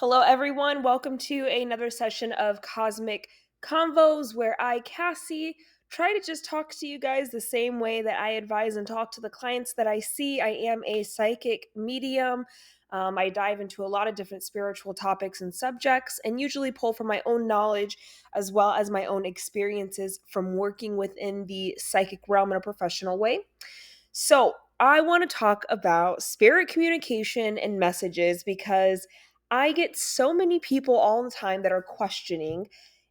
Hello, everyone. Welcome to another session of Cosmic Convos, where I, Cassie, try to just talk to you guys the same way that I advise and talk to the clients that I see. I am a psychic medium. I dive into a lot of different spiritual topics and subjects, and usually pull from my own knowledge as well as my own experiences from working within the psychic realm in a professional way. So, I want to talk about spirit communication and messages because I get so many people all the time that are questioning,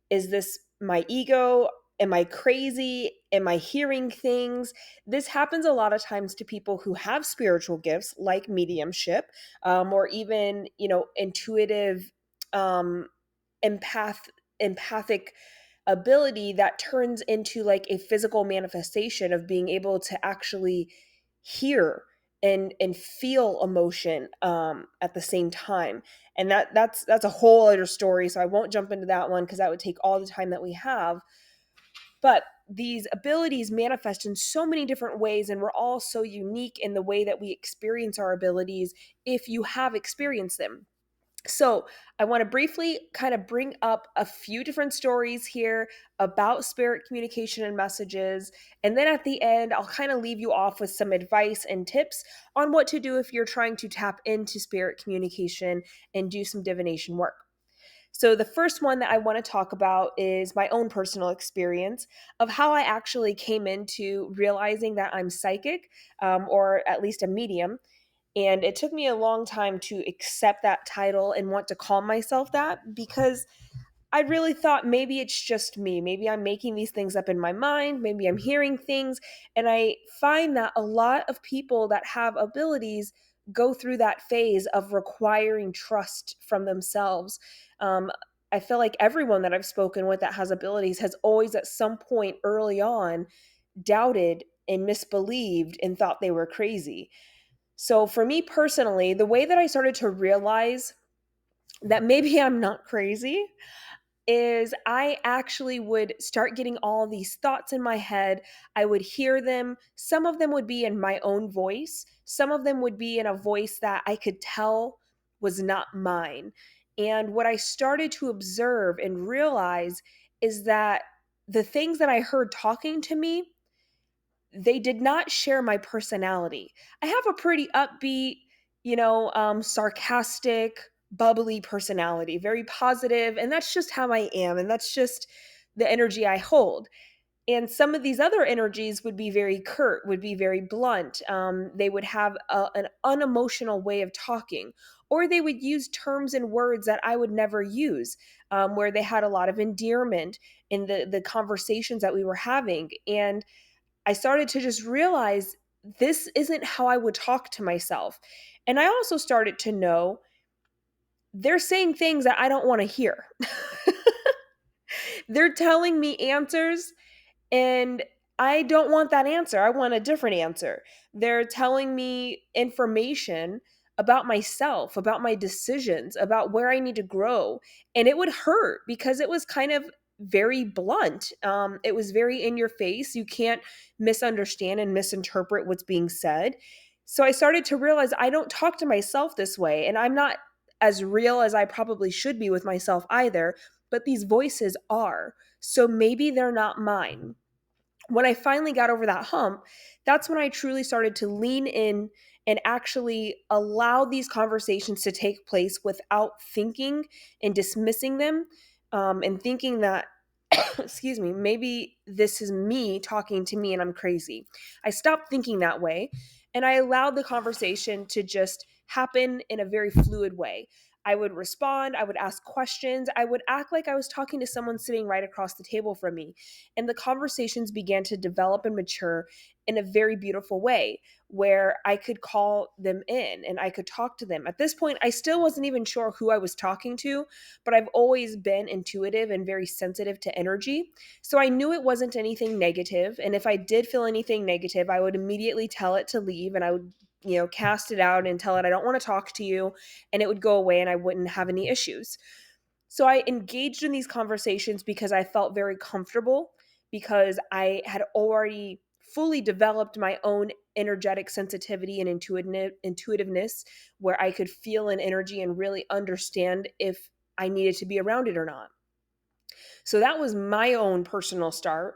is this my ego? Am I crazy? Am I hearing things? This happens a lot of times to people who have spiritual gifts like mediumship, or even, intuitive, um, empath empathic ability that turns into like a physical manifestation of being able to actually hear and feel emotion at the same time. And that's a whole other story, so I won't jump into that one because that would take all the time that we have. But these abilities manifest in so many different ways, and we're all so unique in the way that we experience our abilities if you have experienced them. So, I want to briefly kind of bring up a few different stories here about spirit communication and messages. And then at the end, I'll kind of leave you off with some advice and tips on what to do if you're trying to tap into spirit communication and do some divination work. So, the first one that I want to talk about is my own personal experience of how I actually came into realizing that I'm psychic, or at least a medium. And it took me a long time to accept that title and want to call myself that because I really thought maybe it's just me. Maybe I'm making these things up in my mind. Maybe I'm hearing things. And I find that a lot of people that have abilities go through that phase of requiring trust from themselves. Um, I feel like everyone that I've spoken with that has abilities has always, at some point early on, doubted and misbelieved and thought they were crazy. So for me personally, the way that I started to realize that maybe I'm not crazy is I actually would start getting all these thoughts in my head. I would hear them. Some of them would be in my own voice, some of them would be in a voice that I could tell was not mine. And what I started to observe and realize is that the things that I heard talking to me, they did not share my personality. I have a pretty upbeat, sarcastic, bubbly personality, very positive, and that's just how I am, and that's just the energy I hold. And some of these other energies would be very curt, would be very blunt. They would have an unemotional way of talking, or they would use terms and words that I would never use, where they had a lot of endearment in the conversations that we were having. And I started to just realize this isn't how I would talk to myself. And I also started to know they're saying things that I don't want to hear. They're telling me answers, and I don't want that answer. I want a different answer. They're telling me information about myself, about my decisions, about where I need to grow. And it would hurt because it was kind of very blunt. It was very in your face. You can't misunderstand and misinterpret what's being said. So I started to realize I don't talk to myself this way, and I'm not as real as I probably should be with myself either, but these voices are. So maybe they're not mine. When I finally got over that hump, that's when I truly started to lean in and actually allow these conversations to take place without thinking and dismissing them, and thinking that, excuse me, maybe this is me talking to me and I'm crazy. I stopped thinking that way and I allowed the conversation to just happen in a very fluid way. I would respond, I would ask questions, I would act like I was talking to someone sitting right across the table from me. And the conversations began to develop and mature in a very beautiful way where I could call them in and I could talk to them. At this point, I still wasn't even sure who I was talking to, but I've always been intuitive and very sensitive to energy. So I knew it wasn't anything negative. And if I did feel anything negative, I would immediately tell it to leave and I would, cast it out and tell it, I don't want to talk to you. And it would go away and I wouldn't have any issues. So I engaged in these conversations because I felt very comfortable, because I had already fully developed my own energetic sensitivity and intuitiveness, where I could feel an energy and really understand if I needed to be around it or not. So that was my own personal start.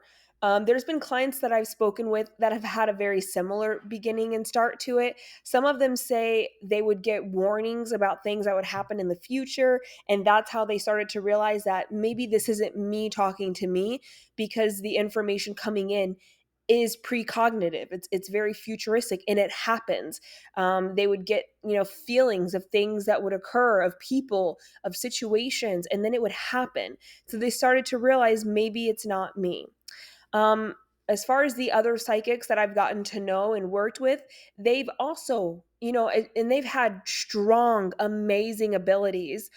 There's been clients that I've spoken with that have had a very similar beginning and start to it. Some of them say they would get warnings about things that would happen in the future. And that's how they started to realize that maybe this isn't me talking to me, because the information coming in is precognitive. It's very futuristic and it happens. They would get, feelings of things that would occur, of people, of situations, and then it would happen. So they started to realize maybe it's not me. Um, as far as the other psychics that I've gotten to know and worked with, they've also, and they've had strong, amazing abilities,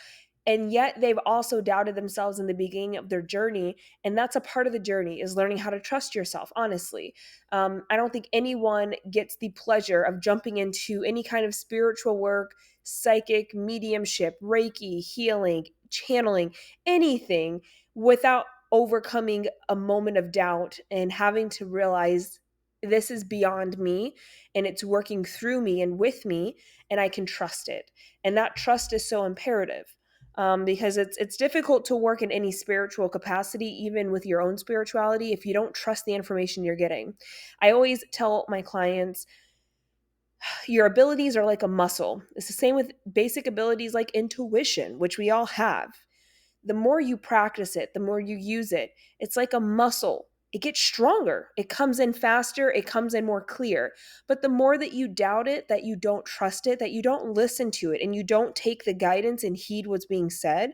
and yet they've also doubted themselves in the beginning of their journey. And that's a part of the journey, is learning how to trust yourself, honestly. I don't think anyone gets the pleasure of jumping into any kind of spiritual work, psychic, mediumship, reiki, healing, channeling, anything, without overcoming a moment of doubt and having to realize this is beyond me and it's working through me and with me, and I can trust it. And that trust is so imperative, because it's difficult to work in any spiritual capacity, even with your own spirituality, if you don't trust the information you're getting. I always tell my clients, your abilities are like a muscle. It's the same with basic abilities like intuition, which we all have. The more you practice it, the more you use it, it's like a muscle. It gets stronger. It comes in faster. It comes in more clear. But the more that you doubt it, that you don't trust it, that you don't listen to it, and you don't take the guidance and heed what's being said,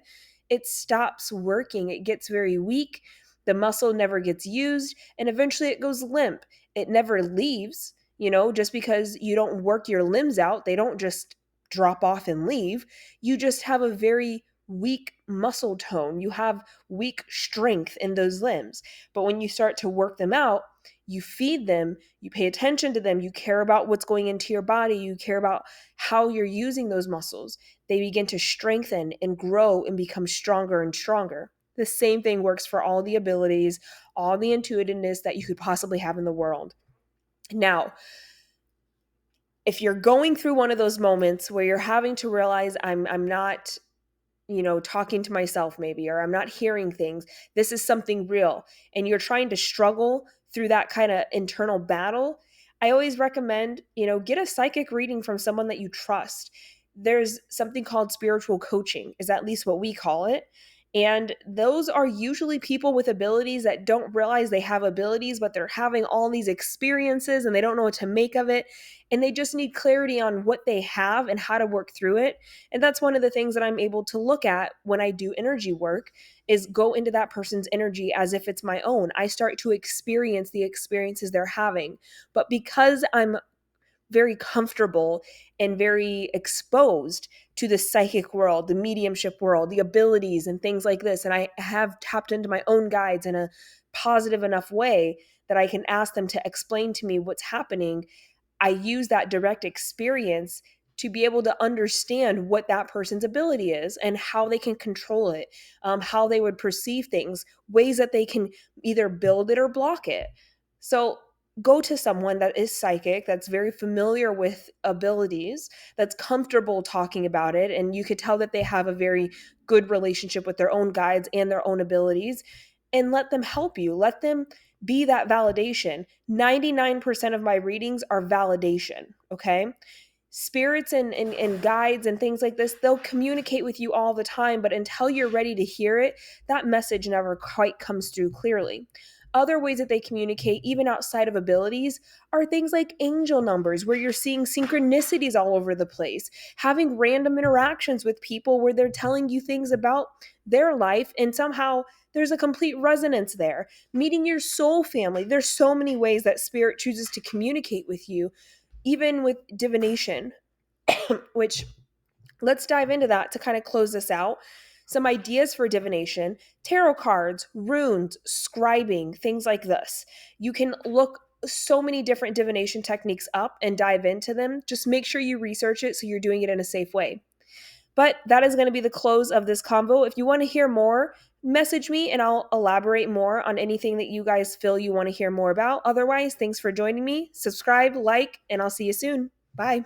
it stops working. It gets very weak. The muscle never gets used, and eventually it goes limp. It never leaves, just because you don't work your limbs out. They don't just drop off and leave. You just have a very weak muscle tone. You have weak strength in those limbs. But when you start to work them out, you feed them, you pay attention to them, you care about what's going into your body, you care about how you're using those muscles. They begin to strengthen and grow and become stronger and stronger. The same thing works for all the abilities, all the intuitiveness that you could possibly have in the world. Now, if you're going through one of those moments where you're having to realize I'm not, talking to myself maybe, or I'm not hearing things, this is something real, and you're trying to struggle through that kind of internal battle, I always recommend, get a psychic reading from someone that you trust. There's something called spiritual coaching, is at least what we call it. And those are usually people with abilities that don't realize they have abilities, but they're having all these experiences and they don't know what to make of it. And they just need clarity on what they have and how to work through it. And that's one of the things that I'm able to look at when I do energy work, is go into that person's energy as if it's my own. I start to experience the experiences they're having. But because I'm very comfortable and very exposed to the psychic world, the mediumship world, the abilities and things like this, and I have tapped into my own guides in a positive enough way that I can ask them to explain to me what's happening, I use that direct experience to be able to understand what that person's ability is and how they can control it, how they would perceive things, ways that they can either build it or block it. So go to someone that is psychic, that's very familiar with abilities, that's comfortable talking about it, and you could tell that they have a very good relationship with their own guides and their own abilities, and let them help you. Let them be that validation. 99% of my readings are validation, okay? Spirits and guides and things like this, they'll communicate with you all the time, but until you're ready to hear it, that message never quite comes through clearly. Other ways that they communicate, even outside of abilities, are things like angel numbers, where you're seeing synchronicities all over the place, having random interactions with people where they're telling you things about their life, and somehow there's a complete resonance there. Meeting your soul family. There's so many ways that spirit chooses to communicate with you, even with divination, which, let's dive into that to kind of close this out. Some ideas for divination: tarot cards, runes, scribing, things like this. You can look so many different divination techniques up and dive into them. Just make sure you research it so you're doing it in a safe way. But that is going to be the close of this convo. If you want to hear more, message me and I'll elaborate more on anything that you guys feel you want to hear more about. Otherwise, thanks for joining me. Subscribe, like, and I'll see you soon. Bye.